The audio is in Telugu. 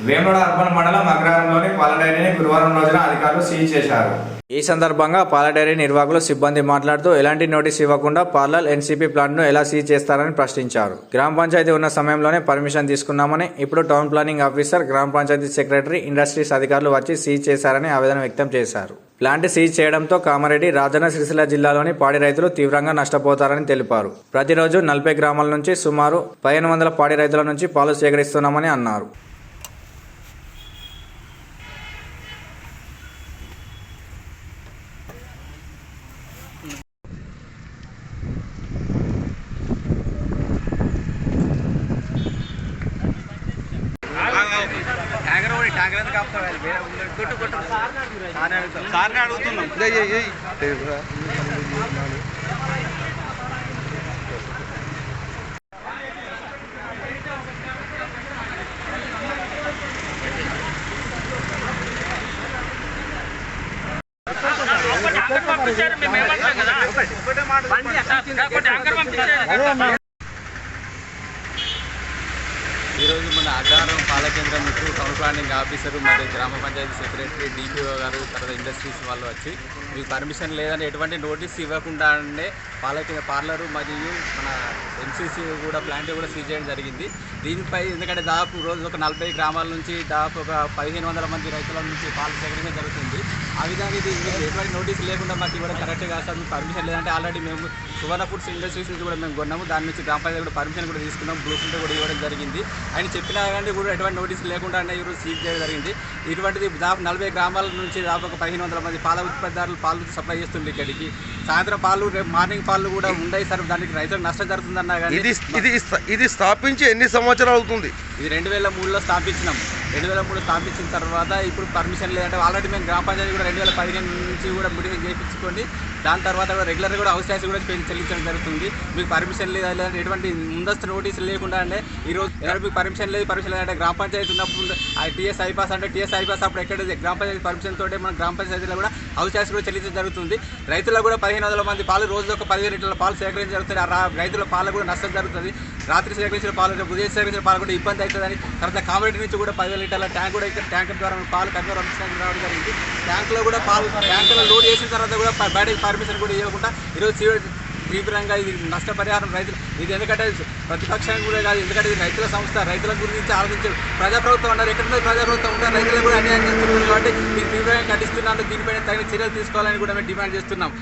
వేములవాడ అర్బన్ మండలం అగ్రహారంలోని పాల డైరీని గురువారం రోజున అధికారులు సీజ్ చేశారు. ఈ సందర్భంగా పాల డైరీ నిర్వాహకులు సిబ్బంది మాట్లాడుతూ ఎలాంటి నోటీస్ ఇవ్వకుండా పార్లర్ ఎన్సీపీ ప్లాంట్ను ఎలా సీజ్ చేస్తారని ప్రశ్నించారు. గ్రామ పంచాయతీ ఉన్న సమయంలోనే పర్మిషన్ తీసుకున్నామని, ఇప్పుడు టౌన్ ప్లానింగ్ ఆఫీసర్, గ్రామ పంచాయతీ సెక్రటరీ, ఇండస్ట్రీస్ అధికారులు వచ్చి సీజ్ చేశారని ఆవేదన వ్యక్తం చేశారు. ప్లాంట్ సీజ్ చేయడంతో కామారెడ్డి, రాజన్న సిరిసిల్ల జిల్లాలోని పాడి రైతులు తీవ్రంగా నష్టపోతారని తెలిపారు. ప్రతిరోజు 40 గ్రామాల నుంచి సుమారు 1500 పాడి రైతుల నుంచి పాలు సేకరిస్తున్నామని అన్నారు. ఈరోజు మన అగ్రహారం పాల కేంద్రం నుంచి టౌన్ ప్లానింగ్ ఆఫీసరు మరియు గ్రామ పంచాయతీ సెక్రటరీ, డిపిఓ గారు, తర్వాత ఇండస్ట్రీస్ వాళ్ళు వచ్చి మీకు పర్మిషన్ లేదని ఎటువంటి నోటీస్ ఇవ్వకుండానే పార్లరు మరియు మన ఎంసీసీ కూడా ప్లాంట్ కూడా సీజ్ చేయడం జరిగింది. దీనిపై ఎందుకంటే దాదాపు రోజు ఒక 40 గ్రామాల నుంచి దాదాపు ఒక 1500 మంది రైతుల నుంచి పాలు సేకరించడం జరుగుతుంది. ఆ విధంగా ఇది ఎటువంటి నోటీస్ లేకుండా మాకు ఇవ్వడం కరెక్ట్ కాదు సార్. పర్మిషన్ లేదంటే ఆల్రెడీ మేము సువర్ణ ఫుడ్స్ ఇండస్ట్రీస్ నుంచి కూడా మేము కొన్నాము. దాని నుంచి గ్రామ పంచాయతీ కూడా పర్మిషన్ కూడా తీసుకున్నాం, బ్లూ ప్రింట్ కూడా ఇవ్వడం జరిగింది. ఆయన చెప్పినా కానీ కూడా ఎటువంటి నోటీస్ లేకుండా ఈరోజు సీజ్ చేయడం జరిగింది. ఇటువంటిది దాదాపు 40 గ్రామాల నుంచి దాదాపు ఒక 1500 మంది పాల ఉత్పత్తిదారులు పాలు సప్లై చేస్తుంది. ఇక్కడికి సాయంత్రం పాలు, రేపు మార్నింగ్ పాలు కూడా ఉండవు సార్. దానికి రైతులకు నష్టం జరుగుతుందన్నా కానీ ఇది స్థాపించి ఎన్ని సంవత్సరాలు అవుతుంది? ఇది 2003లో స్థాపించినాం. 2003 స్థాపించిన తర్వాత ఇప్పుడు పర్మిషన్ లేదంటే ఆల్రెడీ మేము గ్రామ పంచాయతీ కూడా 2015 నుంచి కూడా మీటింగ్ చేయించుకొని దాని తర్వాత కూడా రెగ్యులర్గా కూడా హౌస్ ట్యాక్స్ కూడా చెల్లించడం జరుగుతుంది. మీకు పర్మిషన్ లేదా ఎటువంటి ముందస్తు నోటీసులు లేకుండా అంటే ఈరోజు మీకు పర్మిషన్ లేదంటే గ్రామ పంచాయతీ ఉన్నప్పుడు ఆ టీఎస్ ఐపాస్ అంటే టీఎస్ ఐపాస్ అప్పుడు ఎక్కడ గ్రామ పంచాయతీ పర్మిషన్ తోటే మన గ్రామ పంచాయతీలో కూడా హౌస్ ట్యాక్స్ కూడా చెల్లించడం జరుగుతుంది. రైతులకు కూడా 1500 మంది పాలు రోజు ఒక 10,000 లీటర్ల పాలు సేకరించడం జరుగుతుంది. రైతుల పాలు కూడా నష్టం జరుగుతుంది. రాత్రి సేకరించిన పాలు, ఉదయం సేకరించిన పాలు కూడా ఇబ్బంది అవుతుందని తర్వాత కామారెడ్డి నుంచి కూడా 10,000 లీటర్ల ట్యాంక్ కూడా ఇక్కడ ట్యాంకర్ ద్వారా పాలు కన్వర్ పంపించడానికి రావడం జరిగింది. ట్యాంకులో కూడా పాలు ట్యాంకులో లోడ్ చేసిన తర్వాత కూడా బయటకి పర్మిషన్ కూడా ఇవ్వకుండా ఈరోజు తీవ్రంగా ఇది నష్టపరిహారం రైతులు ఇది ఎందుకంటే ప్రతిపక్షానికి కూడా కాదు, ఎందుకంటే ఇది రైతుల సంస్థ, రైతుల గురించి ఆలోచించే ప్రజాప్రభుత్వం ఉన్నారు. ఎక్కడ ప్రజాప్రభుత్వం ఉంటారు, రైతులకు కూడా అన్యాయం చేస్తున్నారు. కాబట్టి దీన్ని తీవ్రంగా ఖండిస్తున్నాను. దీనిపైన తగిన చర్యలు తీసుకోవాలని కూడా మేము డిమాండ్ చేస్తున్నాం.